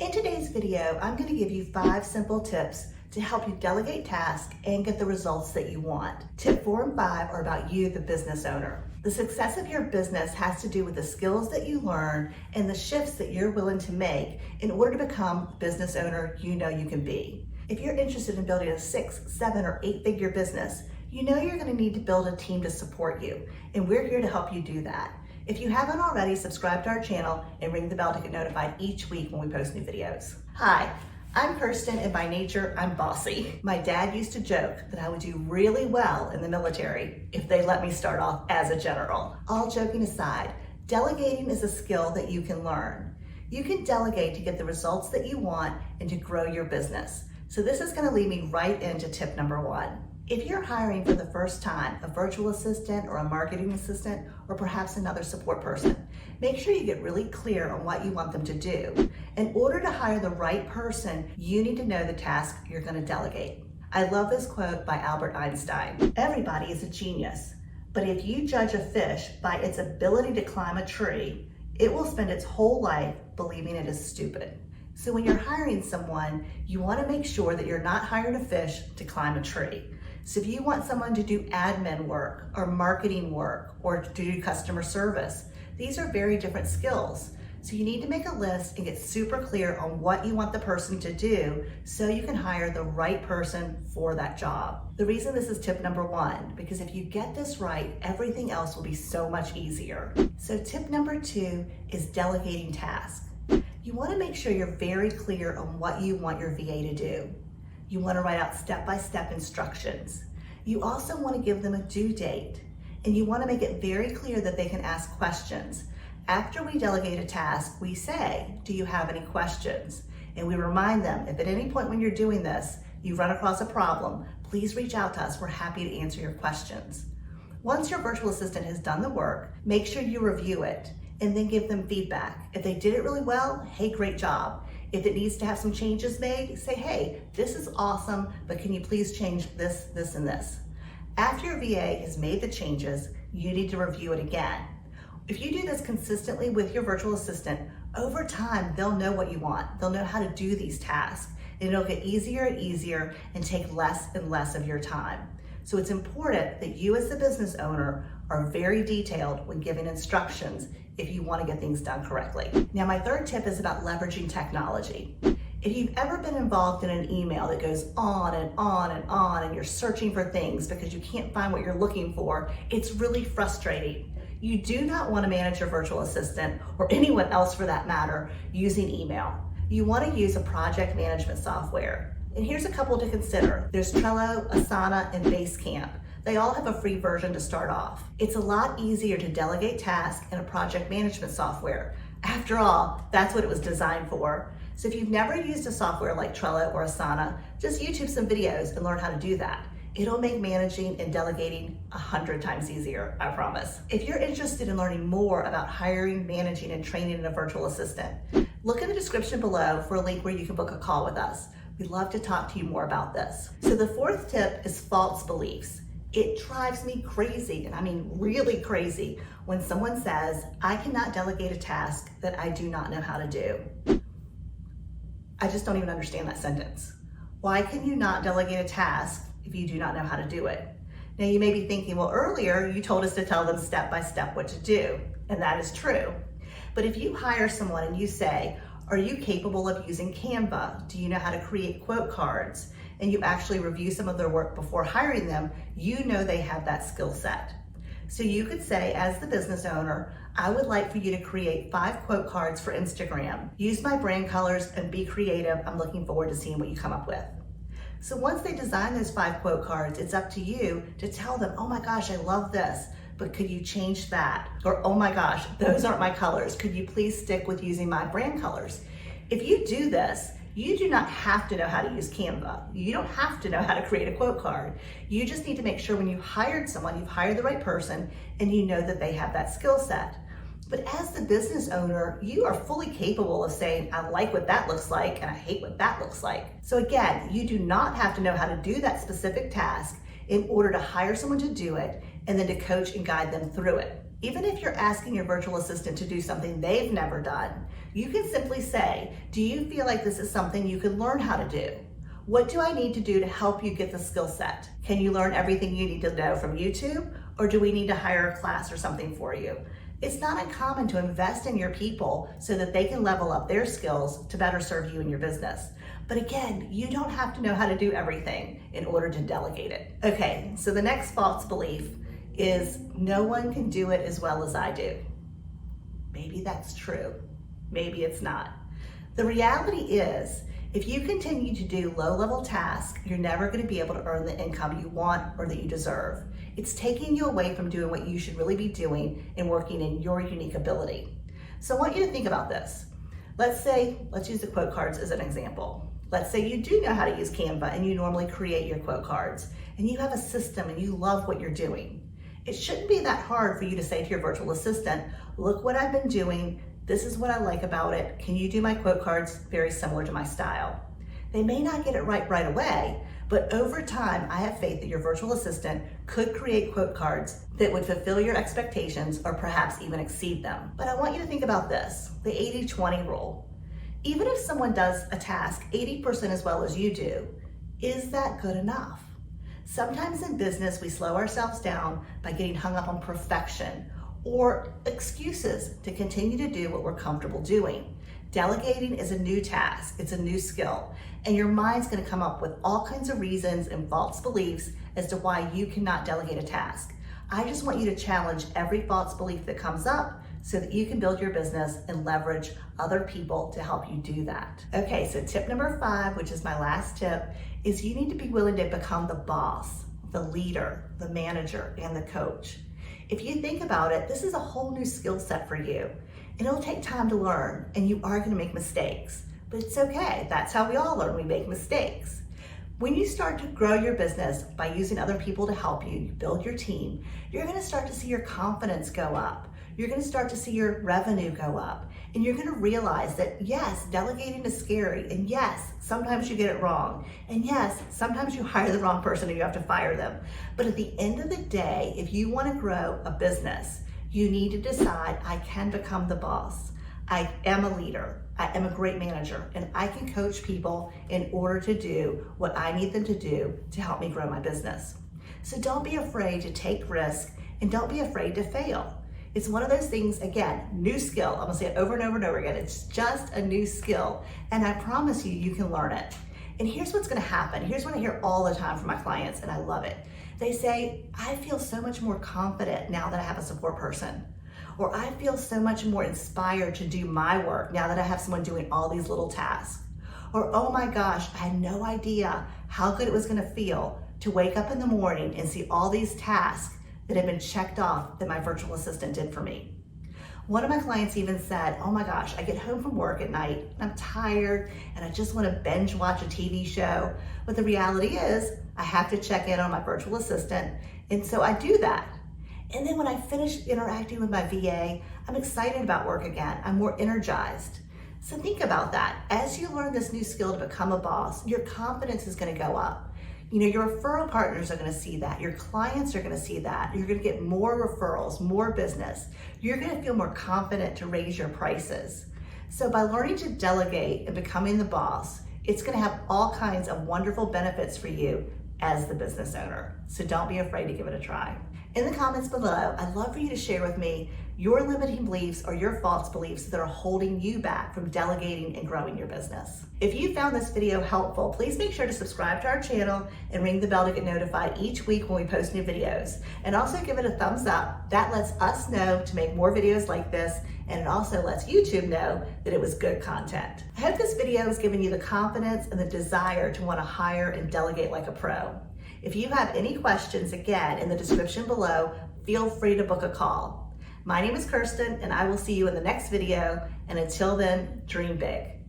In today's video, I'm going to give you 5 simple tips to help you delegate tasks and get the results that you want. Tip 4 and 5 are about you, the business owner. The success of your business has to do with the skills that you learn and the shifts that you're willing to make in order to become the business owner you know you can be. If you're interested in building a 6, 7, or 8-figure business, you know you're going to need to build a team to support you, and we're here to help you do that. If you haven't already, subscribe to our channel and ring the bell to get notified each week when we post new videos. Hi, I'm Kirsten, and by nature, I'm bossy. My dad used to joke that I would do really well in the military if they let me start off as a general. All joking aside, delegating is a skill that you can learn. You can delegate to get the results that you want and to grow your business. So this is going to lead me right into tip number 1. If you're hiring for the first time a virtual assistant or a marketing assistant or perhaps another support person, make sure you get really clear on what you want them to do. In order to hire the right person, you need to know the task you're going to delegate. I love this quote by Albert Einstein. Everybody is a genius, but if you judge a fish by its ability to climb a tree, it will spend its whole life believing it is stupid. So when you're hiring someone, you want to make sure that you're not hiring a fish to climb a tree. So if you want someone to do admin work or marketing work or to do customer service, these are very different skills. So you need to make a list and get super clear on what you want the person to do so you can hire the right person for that job. The reason this is tip number 1, because if you get this right, everything else will be so much easier. So tip number 2 is delegating tasks. You want to make sure you're very clear on what you want your VA to do. You want to write out step-by-step instructions. You also want to give them a due date, and you want to make it very clear that they can ask questions. After we delegate a task, we say, do you have any questions? And we remind them, if at any point when you're doing this, you run across a problem, please reach out to us. We're happy to answer your questions. Once your virtual assistant has done the work, make sure you review it and then give them feedback. If they did it really well, hey, great job. If it needs to have some changes made, say, hey, this is awesome, but can you please change this, this, and this? After your VA has made the changes, you need to review it again. If you do this consistently with your virtual assistant, over time, they'll know what you want. They'll know how to do these tasks, and it'll get easier and easier and take less and less of your time. So it's important that you as the business owner are very detailed when giving instructions if you want to get things done correctly. Now, my third tip is about leveraging technology. If you've ever been involved in an email that goes on and on and on and you're searching for things because you can't find what you're looking for, it's really frustrating. You do not want to manage your virtual assistant or anyone else for that matter using email. You want to use a project management software. And here's a couple to consider. There's Trello, Asana, and Basecamp. They all have a free version to start off. It's a lot easier to delegate tasks in a project management software. After all, that's what it was designed for. So if you've never used a software like Trello or Asana, just YouTube some videos and learn how to do that. It'll make managing and delegating 100 times easier, I promise. If you're interested in learning more about hiring, managing, and training a virtual assistant, look in the description below for a link where you can book a call with us. We'd love to talk to you more about this. So the 4th tip is false beliefs. It drives me crazy, and I mean really crazy, when someone says, I cannot delegate a task that I do not know how to do. I just don't even understand that sentence. Why can you not delegate a task if you do not know how to do it? Now you may be thinking, well, earlier you told us to tell them step by step what to do, and that is true. But if you hire someone and you say, are you capable of using Canva? Do you know how to create quote cards? And you actually review some of their work before hiring them, you know they have that skill set. So you could say, as the business owner, I would like for you to create 5 quote cards for Instagram. Use my brand colors and be creative. I'm looking forward to seeing what you come up with. So once they design those 5 quote cards, it's up to you to tell them, oh my gosh, I love this, but could you change that? Or, oh my gosh, those aren't my colors. Could you please stick with using my brand colors? If you do this, you do not have to know how to use Canva. You don't have to know how to create a quote card. You just need to make sure when you hired someone, you've hired the right person and you know that they have that skill set. But as the business owner, you are fully capable of saying, I like what that looks like and I hate what that looks like. So again, you do not have to know how to do that specific task in order to hire someone to do it and then to coach and guide them through it. Even if you're asking your virtual assistant to do something they've never done, you can simply say, do you feel like this is something you can learn how to do? What do I need to do to help you get the skill set? Can you learn everything you need to know from YouTube, or do we need to hire a class or something for you? It's not uncommon to invest in your people so that they can level up their skills to better serve you and your business. But again, you don't have to know how to do everything in order to delegate it. Okay, so the next false belief is no one can do it as well as I do. Maybe that's true. Maybe it's not. The reality is, if you continue to do low-level tasks, you're never going to be able to earn the income you want or that you deserve. It's taking you away from doing what you should really be doing and working in your unique ability. So I want you to think about this. Let's use the quote cards as an example. Let's say you do know how to use Canva and you normally create your quote cards and you have a system and you love what you're doing. It shouldn't be that hard for you to say to your virtual assistant, look what I've been doing. This is what I like about it. Can you do my quote cards very similar to my style? They may not get it right away, but over time, I have faith that your virtual assistant could create quote cards that would fulfill your expectations or perhaps even exceed them. But I want you to think about this, the 80-20 rule. Even if someone does a task 80% as well as you do, is that good enough? Sometimes in business, we slow ourselves down by getting hung up on perfection or excuses to continue to do what we're comfortable doing. Delegating is a new task, it's a new skill, and your mind's gonna come up with all kinds of reasons and false beliefs as to why you cannot delegate a task. I just want you to challenge every false belief that comes up so that you can build your business and leverage other people to help you do that. Okay, so tip number 5, which is my last tip, is you need to be willing to become the boss, the leader, the manager, and the coach. If you think about it, this is a whole new skill set for you. And it'll take time to learn, and you are gonna make mistakes. But it's okay, that's how we all learn, we make mistakes. When you start to grow your business by using other people to help you, you build your team, you're gonna start to see your confidence go up. You're gonna start to see your revenue go up. And you're gonna realize that yes, delegating is scary. And yes, sometimes you get it wrong. And yes, sometimes you hire the wrong person and you have to fire them. But at the end of the day, if you wanna grow a business, you need to decide, I can become the boss. I am a leader. I am a great manager, and I can coach people in order to do what I need them to do to help me grow my business. So don't be afraid to take risks and don't be afraid to fail. It's one of those things, again, new skill. I'm gonna say it over and over and over again. It's just a new skill, and I promise you, you can learn it. And here's what's gonna happen. Here's what I hear all the time from my clients, and I love it. They say, I feel so much more confident now that I have a support person. Or I feel so much more inspired to do my work now that I have someone doing all these little tasks. Or, oh my gosh, I had no idea how good it was gonna feel to wake up in the morning and see all these tasks that have been checked off that my virtual assistant did for me. One of my clients even said, oh my gosh, I get home from work at night and I'm tired and I just want to binge watch a TV show. But the reality is I have to check in on my virtual assistant. And so I do that. And then when I finish interacting with my VA, I'm excited about work again. I'm more energized. So think about that. As you learn this new skill to become a boss, your confidence is going to go up. You know, your referral partners are gonna see that. Your clients are gonna see that. You're gonna get more referrals, more business. You're gonna feel more confident to raise your prices. So by learning to delegate and becoming the boss, it's gonna have all kinds of wonderful benefits for you as the business owner. So don't be afraid to give it a try. In the comments below, I'd love for you to share with me your limiting beliefs or your false beliefs that are holding you back from delegating and growing your business. If you found this video helpful, please make sure to subscribe to our channel and ring the bell to get notified each week when we post new videos. And also give it a thumbs up. That lets us know to make more videos like this, and it also lets YouTube know that it was good content. I hope this video has given you the confidence and the desire to want to hire and delegate like a pro. If you have any questions, again, in the description below, feel free to book a call. My name is Kirsten, and I will see you in the next video, and until then, dream big.